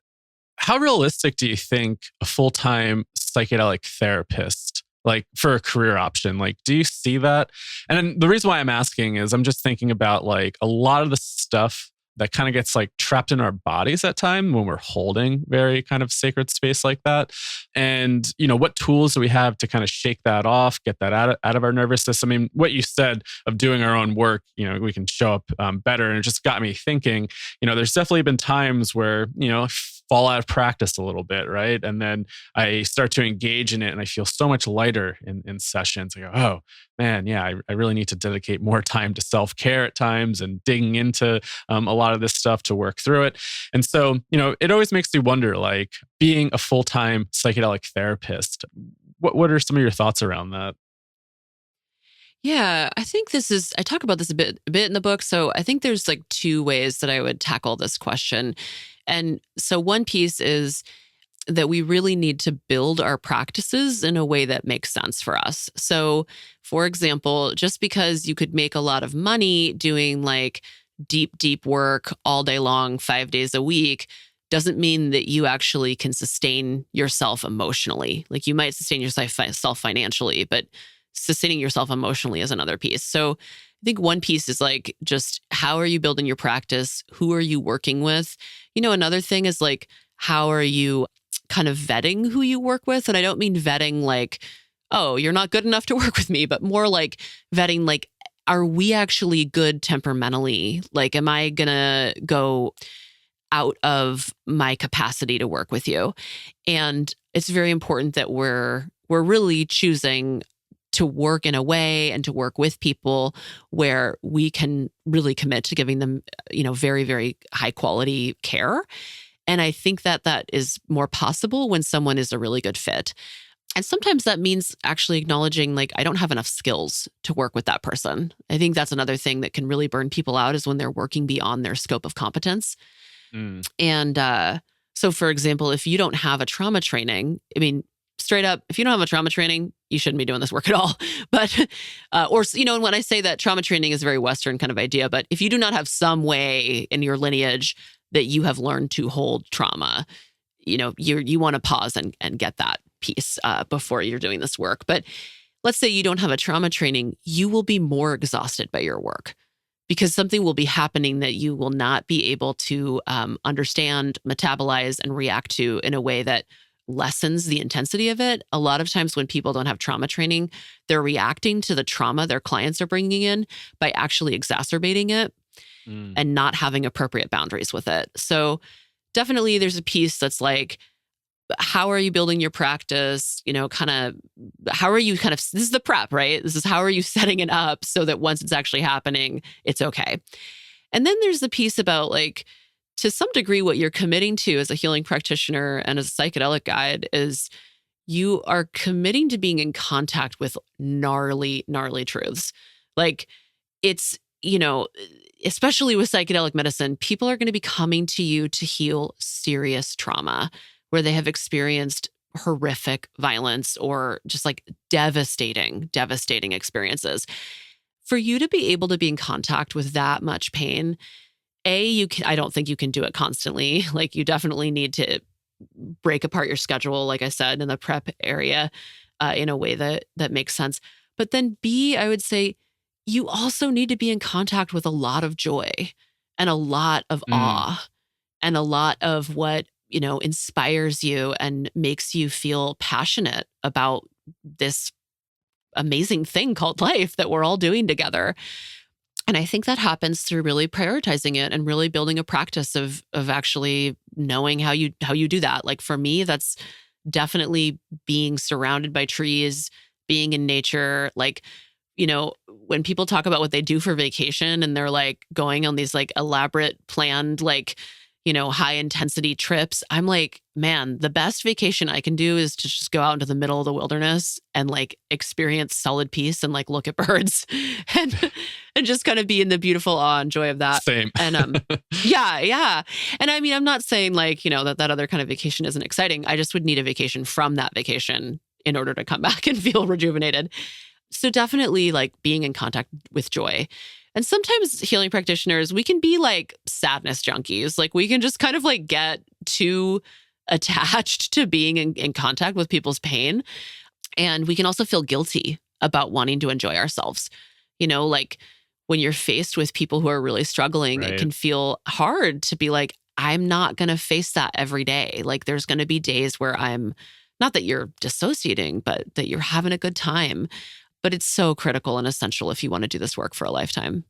how realistic do you think a full-time psychedelic therapist, like for a career option, like, do you see that? And the reason why I'm asking is I'm just thinking about like a lot of the stuff that kind of gets like trapped in our bodies at time when we're holding very kind of sacred space like that. And, what tools do we have to kind of shake that off, get that out of our nervous system? I mean, what you said of doing our own work, we can show up better. And it just got me thinking, there's definitely been times where, I fall out of practice a little bit, right? And then I start to engage in it and I feel so much lighter in sessions. I go, oh man, yeah, I really need to dedicate more time to self-care at times and digging into a lot of this stuff to work through it. And so, it always makes me wonder, like, being a full-time psychedelic therapist, what are some of your thoughts around that? Yeah, I think I talk about this a bit in the book. So I think there's like two ways that I would tackle this question. And so one piece is that we really need to build our practices in a way that makes sense for us. So, for example, just because you could make a lot of money doing like deep work all day long, 5 days a week, doesn't mean that you actually can sustain yourself emotionally. Like, you might sustain yourself financially, but sustaining yourself emotionally is another piece. So I think one piece is like, just how are you building your practice? Who are you working with? Another thing is like, how are you kind of vetting who you work with? And I don't mean vetting like, oh, you're not good enough to work with me, but more like vetting like, are we actually good temperamentally? Like, am I gonna go out of my capacity to work with you? And it's very important that we're really choosing to work in a way and to work with people where we can really commit to giving them, very, very high quality care. And I think that is more possible when someone is a really good fit. And sometimes that means actually acknowledging, like, I don't have enough skills to work with that person. I think that's another thing that can really burn people out, is when they're working beyond their scope of competence. And so, for example, if you don't have a trauma training, I mean, straight up, if you don't have a trauma training, you shouldn't be doing this work at all. But, and when I say that, trauma training is a very Western kind of idea, but if you do not have some way in your lineage that you have learned to hold trauma, you want to pause and get that piece before you're doing this work. But let's say you don't have a trauma training, you will be more exhausted by your work, because something will be happening that you will not be able to understand, metabolize, and react to in a way that lessens the intensity of it. A lot of times when people don't have trauma training, they're reacting to the trauma their clients are bringing in by actually exacerbating it and not having appropriate boundaries with it. So definitely there's a piece that's like, how are you building your practice? How are you this is the prep, right? This is how are you setting it up so that once it's actually happening, it's okay. And then there's the piece about, like, to some degree, what you're committing to as a healing practitioner and as a psychedelic guide is you are committing to being in contact with gnarly, gnarly truths. Like, it's, especially with psychedelic medicine, people are going to be coming to you to heal serious trauma where they have experienced horrific violence or just like devastating experiences. For you to be able to be in contact with that much pain, I don't think you can do it constantly. Like, you definitely need to break apart your schedule, like I said, in the prep area in a way that makes sense. But then B, I would say you also need to be in contact with a lot of joy and a lot of awe and a lot of what, inspires you and makes you feel passionate about this amazing thing called life that we're all doing together. And I think that happens through really prioritizing it and really building a practice of actually knowing how you do that. Like, for me, that's definitely being surrounded by trees, being in nature. Like, when people talk about what they do for vacation and they're like going on these like elaborate planned, like, high intensity trips. I'm like, man, the best vacation I can do is to just go out into the middle of the wilderness and like experience solid peace and like look at birds and just kind of be in the beautiful awe and joy of that. Same. And yeah. And I mean, I'm not saying like, that other kind of vacation isn't exciting. I just would need a vacation from that vacation in order to come back and feel rejuvenated. So definitely like being in contact with joy. And sometimes healing practitioners, we can be like sadness junkies. Like we can just kind of like get too attached to being in contact with people's pain. And we can also feel guilty about wanting to enjoy ourselves. Like when you're faced with people who are really struggling, Right. It can feel hard to be like, I'm not going to face that every day. Like there's going to be days where I'm, not that you're dissociating, but that you're having a good time. But it's so critical and essential if you want to do this work for a lifetime.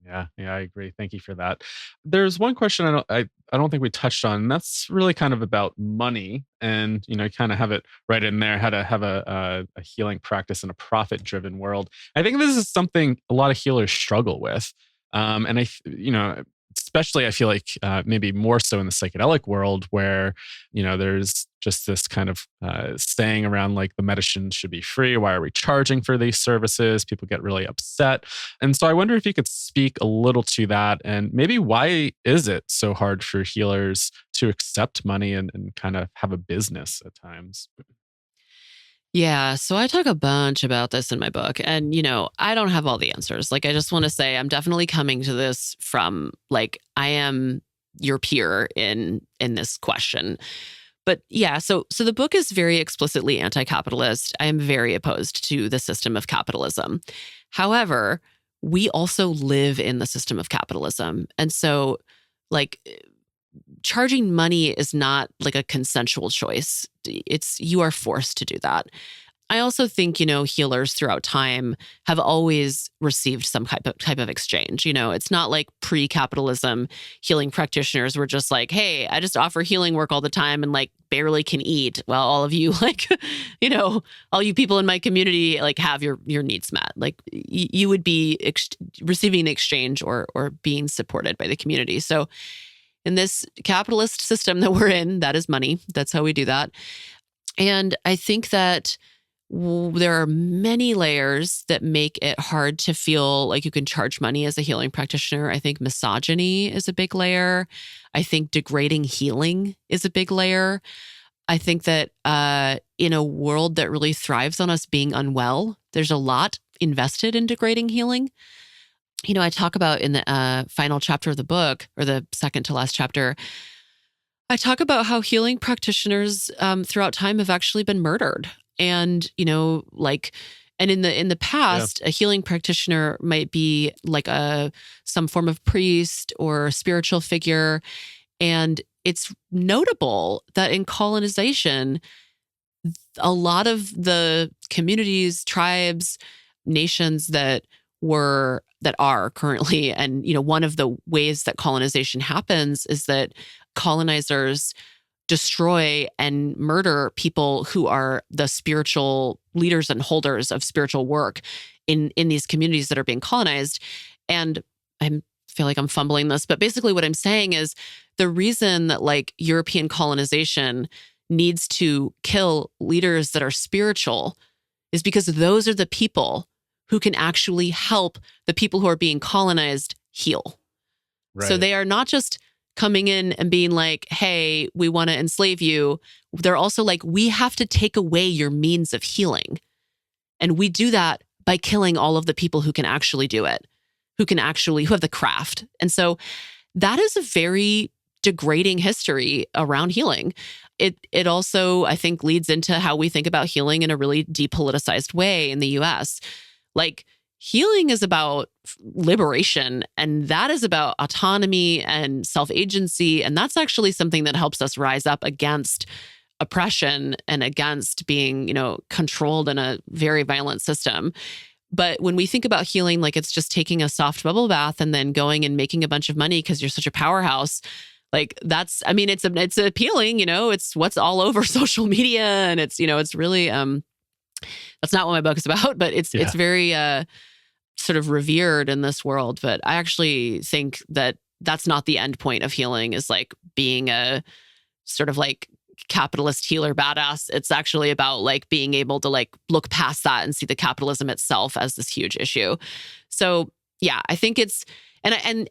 Yeah, I agree. Thank you for that. There's one question I don't think we touched on, and that's really kind of about money. And kind of have it right in there, how to have a healing practice in a profit-driven world. I think this is something a lot of healers struggle with, and especially I feel like maybe more so in the psychedelic world, where there's just this kind of saying around like the medicine should be free. Why are we charging for these services? People get really upset. And so I wonder if you could speak a little to that, and maybe why is it so hard for healers to accept money and kind of have a business at times? Yeah, so I talk a bunch about this in my book. And, I don't have all the answers. Like, I just want to say I'm definitely coming to this from like, I am your peer in this question. But yeah, so the book is very explicitly anti-capitalist. I am very opposed to the system of capitalism. However, we also live in the system of capitalism. And so like charging money is not like a consensual choice. You are forced to do that. I also think, healers throughout time have always received some type of exchange. It's not like pre-capitalism healing practitioners were just like, hey, I just offer healing work all the time and like barely can eat. Well, all of you like, all you people in my community like have your needs met. Like you would be receiving an exchange or being supported by the community. So in this capitalist system that we're in, that is money. That's how we do that. And I think that there are many layers that make it hard to feel like you can charge money as a healing practitioner. I think misogyny is a big layer. I think degrading healing is a big layer. I think that in a world that really thrives on us being unwell, there's a lot invested in degrading healing. I talk about in the final chapter of the book, or the second to last chapter, I talk about how healing practitioners throughout time have actually been murdered. And, and in the past, A healing practitioner might be like some form of priest or spiritual figure. And it's notable that in colonization, a lot of the communities, tribes, nations that are currently, and one of the ways that colonization happens is that colonizers destroy and murder people who are the spiritual leaders and holders of spiritual work in these communities that are being colonized. And I feel like I'm fumbling this, but basically what I'm saying is the reason that like European colonization needs to kill leaders that are spiritual is because those are the people who can actually help the people who are being colonized heal. Right. So they are not just coming in and being like, hey, we want to enslave you. They're also like, we have to take away your means of healing. And we do that by killing all of the people who can actually do it, who have the craft. And so that is a very degrading history around healing. It also, I think, leads into how we think about healing in a really depoliticized way in the US. Like, healing is about liberation, and that is about autonomy and self-agency. And that's actually something that helps us rise up against oppression and against being, controlled in a very violent system. But when we think about healing, like it's just taking a soft bubble bath and then going and making a bunch of money because you're such a powerhouse. Like it's appealing, it's what's all over social media. And it's really, that's not what my book is about, but it's very, sort of revered in this world. But I actually think that that's not the end point of healing, is like being a sort of like capitalist healer badass. It's actually about like being able to like look past that and see the capitalism itself as this huge issue. So yeah, I think it's, and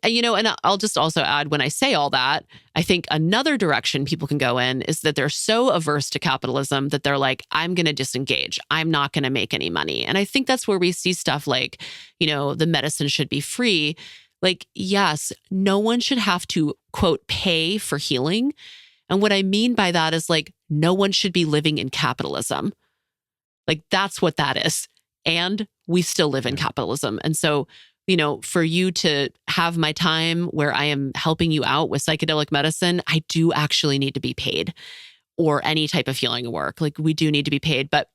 I'll just also add, when I say all that, I think another direction people can go in is that they're so averse to capitalism that they're like, I'm going to disengage. I'm not going to make any money. And I think that's where we see stuff like, the medicine should be free. Like, yes, no one should have to, quote, pay for healing. And what I mean by that is like, no one should be living in capitalism. Like, that's what that is. And we still live in capitalism. And so, for you to have my time where I am helping you out with psychedelic medicine, I do actually need to be paid, or any type of healing work. Like, we do need to be paid. But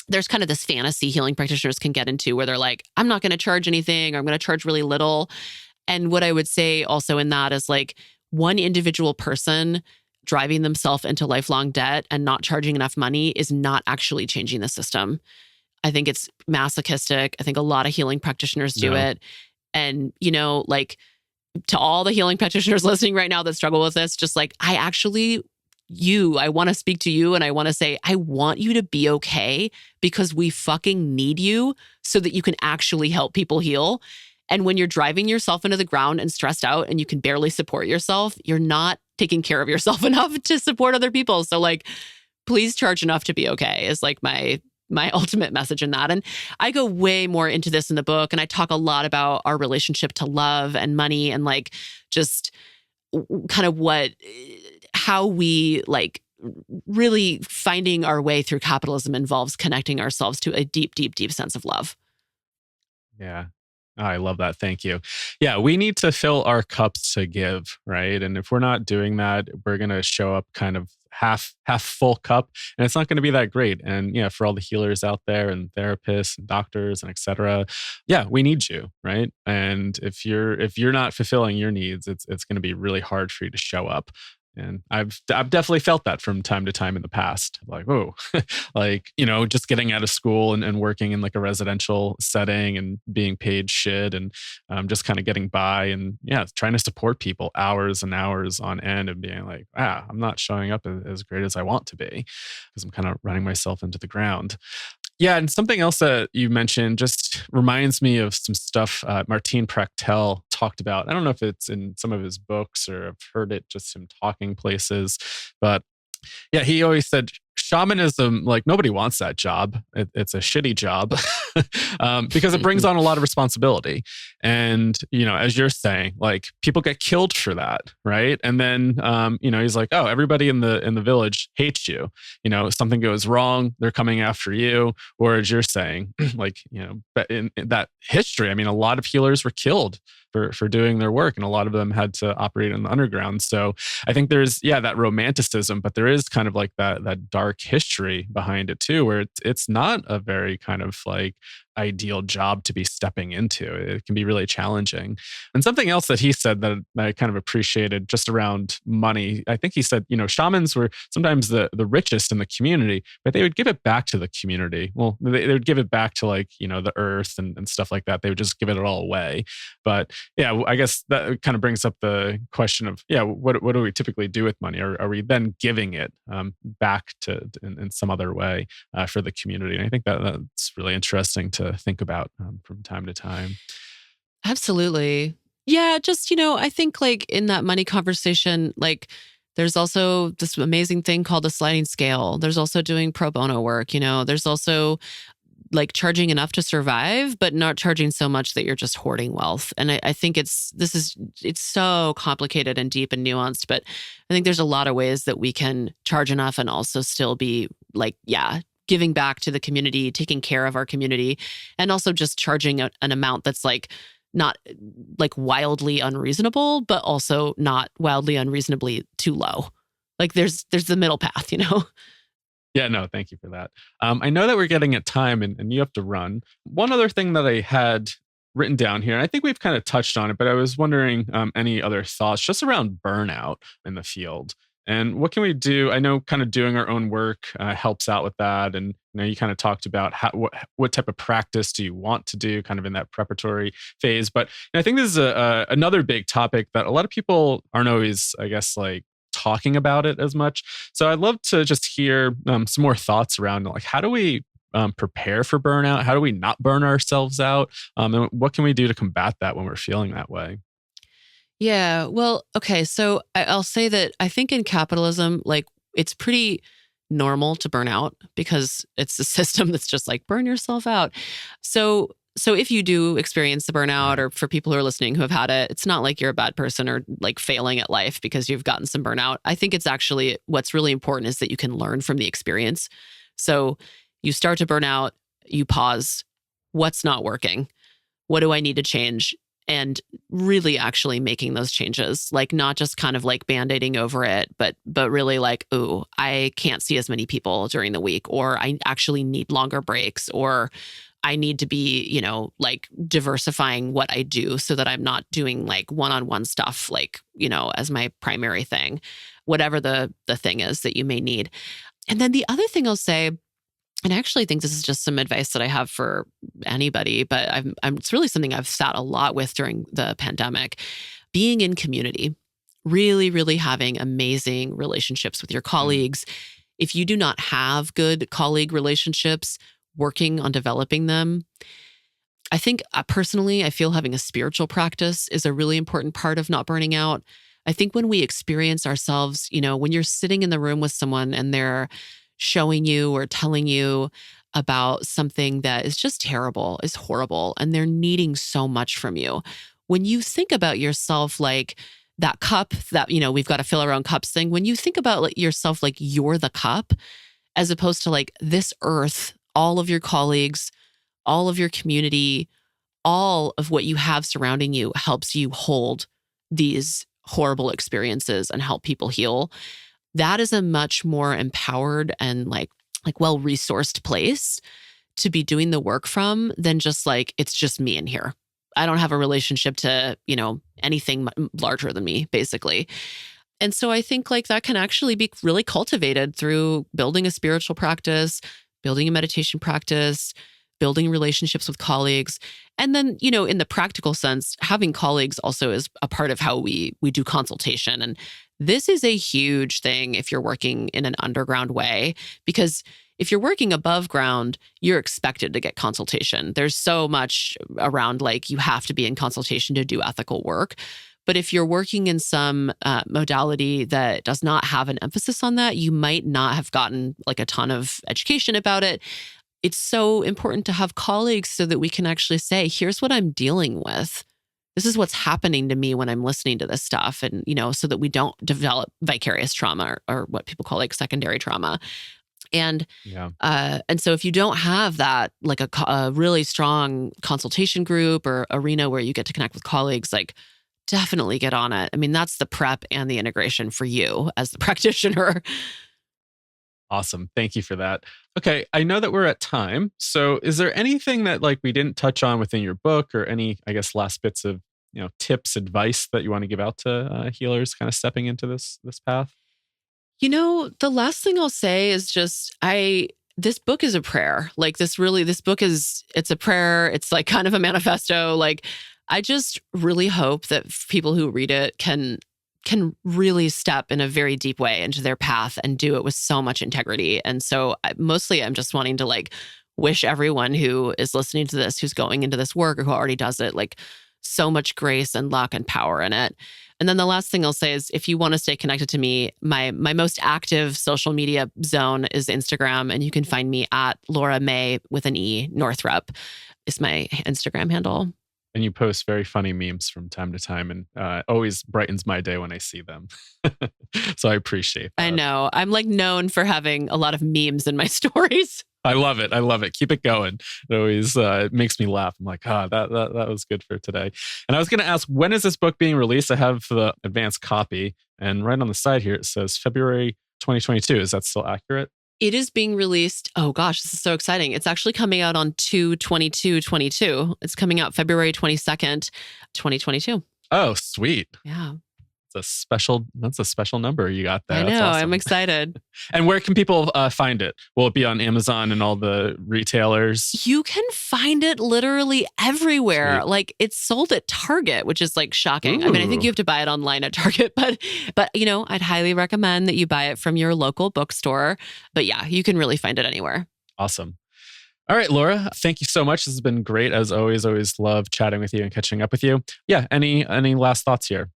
there's kind of this fantasy healing practitioners can get into where they're like, I'm not going to charge anything, or I'm going to charge really little. And what I would say also in that is like, one individual person driving themselves into lifelong debt and not charging enough money is not actually changing the system. I think it's masochistic. I think a lot of healing practitioners do it. And, like, to all the healing practitioners listening right now that struggle with this, just like, I want to speak to you, and I want to say, I want you to be okay, because we fucking need you so that you can actually help people heal. And when you're driving yourself into the ground and stressed out and you can barely support yourself, you're not taking care of yourself enough to support other people. So like, please charge enough to be okay is like my ultimate message in that. And I go way more into this in the book, and I talk a lot about our relationship to love and money, and like just kind of how we like really finding our way through capitalism involves connecting ourselves to a deep, deep, deep sense of love. Yeah. Oh, I love that. Thank you. Yeah, we need to fill our cups to give, right? And if we're not doing that, we're going to show up kind of half full cup, and it's not going to be that great. And yeah, for all the healers out there and therapists and doctors and et cetera, yeah, we need you, right? And if you're not fulfilling your needs, it's going to be really hard for you to show up. And I've definitely felt that from time to time in the past. Like, oh, like, just getting out of school and working in like a residential setting and being paid shit, and just kind of getting by, and yeah, trying to support people hours and hours on end, and being like, I'm not showing up as great as I want to be, because I'm kind of running myself into the ground. Yeah, and something else that you mentioned just reminds me of some stuff Martin Prachtel talked about. I don't know if it's in some of his books or I've heard it just him talking places, but yeah, he always said shamanism, like nobody wants that job. It's a shitty job because it brings on a lot of responsibility. And, as you're saying, like people get killed for that, right? And then, he's like, oh, everybody in the village hates you. Something goes wrong, they're coming after you. Or as you're saying, like, but in that history, I mean, a lot of healers were killed for doing their work, and a lot of them had to operate in the underground. So I think there's, that romanticism, but there is kind of like that dark history behind it too, where it's not a very kind of like ideal job to be stepping into. It can be really challenging. And something else that he said that I kind of appreciated just around money, I think he said, shamans were sometimes the richest in the community, but they would give it back to the community. Well, they would give it back to like, the earth and stuff like that. They would just give it all away. But yeah, I guess that kind of brings up the question of, what do we typically do with money? Are we then giving it back to in some other way for the community? And I think that's really interesting to think about from time to time. Absolutely. Yeah, just, I think like in that money conversation, like there's also this amazing thing called the sliding scale. There's also doing pro bono work, there's also like charging enough to survive, but not charging so much that you're just hoarding wealth. And I think it's so complicated and deep and nuanced, but I think there's a lot of ways that we can charge enough and also still be like, giving back to the community, taking care of our community, and also just charging an amount that's like not like wildly unreasonable, but also not wildly unreasonably too low. Like there's the middle path, Yeah, no, thank you for that. I know that we're getting at time and you have to run. One other thing that I had written down here, and I think we've kind of touched on it, but I was wondering any other thoughts just around burnout in the field. And what can we do? I know kind of doing our own work helps out with that. And You kind of talked about what type of practice do you want to do kind of in that preparatory phase. But I think this is another big topic that a lot of people aren't always, I guess, like talking about it as much. So I'd love to just hear some more thoughts around like, how do we prepare for burnout? How do we not burn ourselves out? And what can we do to combat that when we're feeling that way? Yeah. Well, okay. So I'll say that I think in capitalism, like it's pretty normal to burn out because it's a system that's just like burn yourself out. So if you do experience the burnout, or for people who are listening who have had it, it's not like you're a bad person or like failing at life because you've gotten some burnout. I think it's actually what's really important is that you can learn from the experience. So you start to burn out, you pause. What's not working? What do I need to change? And really actually making those changes, like not just kind of like band-aiding over it, but really like, ooh, I can't see as many people during the week, or I actually need longer breaks, or I need to be, like diversifying what I do so that I'm not doing like one-on-one stuff, like, as my primary thing, whatever the thing is that you may need. And then the other thing I'll say, and I actually think this is just some advice that I have for anybody, but it's really something I've sat a lot with during the pandemic. Being in community, really, really having amazing relationships with your colleagues. If you do not have good colleague relationships, working on developing them. I think personally, I feel having a spiritual practice is a really important part of not burning out. I think when we experience ourselves, when you're sitting in the room with someone and they're showing you or telling you about something that is just terrible, is horrible, and they're needing so much from you. When you think about yourself like that cup that, we've got to fill our own cups thing, when you think about like yourself like you're the cup, as opposed to like this earth, all of your colleagues, all of your community, all of what you have surrounding you helps you hold these horrible experiences and help people heal. That is a much more empowered and like well-resourced place to be doing the work from than just like, it's just me in here. I don't have a relationship to, anything larger than me, basically. And so I think like that can actually be really cultivated through building a spiritual practice, building a meditation practice, building relationships with colleagues. And then, in the practical sense, having colleagues also is a part of how we do consultation. And this is a huge thing if you're working in an underground way, because if you're working above ground, you're expected to get consultation. There's so much around like you have to be in consultation to do ethical work. But if you're working in some modality that does not have an emphasis on that, you might not have gotten like a ton of education about it. It's so important to have colleagues so that we can actually say, here's what I'm dealing with. This is what's happening to me when I'm listening to this stuff. And, so that we don't develop vicarious trauma or what people call like secondary trauma. And so if you don't have that, like a really strong consultation group or arena where you get to connect with colleagues, like definitely get on it. I mean, that's the prep and the integration for you as the practitioner. Awesome. Thank you for that. Okay. I know that we're at time. So is there anything that like we didn't touch on within your book, or any, I guess, last bits of, tips, advice that you want to give out to healers kind of stepping into this path? The last thing I'll say is just, this book is a prayer. Like this book it's a prayer. It's like kind of a manifesto. Like I just really hope that people who read it can really step in a very deep way into their path and do it with so much integrity. And so mostly I'm just wanting to like wish everyone who is listening to this, who's going into this work or who already does it, like so much grace and luck and power in it. And then the last thing I'll say is if you want to stay connected to me, my most active social media zone is Instagram, and you can find me at Laura Mae with an E, Northrup is my Instagram handle. And you post very funny memes from time to time, and always brightens my day when I see them. So I appreciate that. I know. I'm like known for having a lot of memes in my stories. I love it. I love it. Keep it going. It always makes me laugh. I'm like, that was good for today. And I was going to ask, when is this book being released? I have the advanced copy, and right on the side here, it says February 2022. Is that still accurate? It is being released. Oh gosh, this is so exciting. It's actually coming out on 2/22/22. It's coming out February 22nd, 2022. Oh, sweet. Yeah. That's a special number you got there. I know. That's awesome. I'm excited. And where can people find it? Will it be on Amazon and all the retailers? You can find it literally everywhere. Sweet. Like it's sold at Target, which is like shocking. I mean, I think Ooh. you have to buy it online at Target, but I'd highly recommend that you buy it from your local bookstore. But yeah, you can really find it anywhere. Awesome. All right, Laura, thank you so much. This has been great. As always love chatting with you and catching up with you. Yeah, any last thoughts here?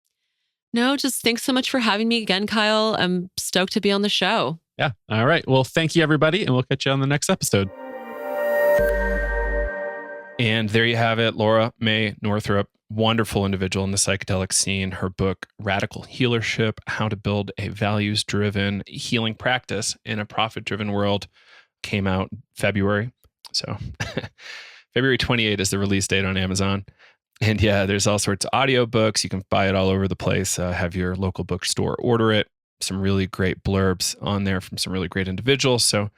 No, just thanks so much for having me again, Kyle. I'm stoked to be on the show. Yeah. All right. Well, thank you, everybody, and we'll catch you on the next episode. And there you have it, Laura Mae Northrup, wonderful individual in the psychedelic scene. Her book, Radical Healership, How to Build a Values-Driven Healing Practice in a Profit-Driven World, came out February. So February 28th is the release date on Amazon. And yeah, there's all sorts of audiobooks. You can buy it all over the place. Have your local bookstore order it. Some really great blurbs on there from some really great individuals. So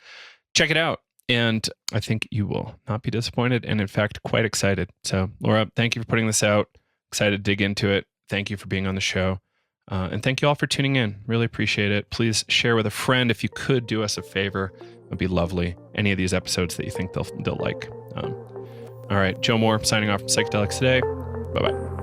check it out. And I think you will not be disappointed and, in fact, quite excited. So, Laura, thank you for putting this out. Excited to dig into it. Thank you for being on the show. And thank you all for tuning in. Really appreciate it. Please share with a friend. If you could do us a favor, it would be lovely. Any of these episodes that you think they'll like. All right, Joe Moore signing off from Psychedelics Today. Bye-bye.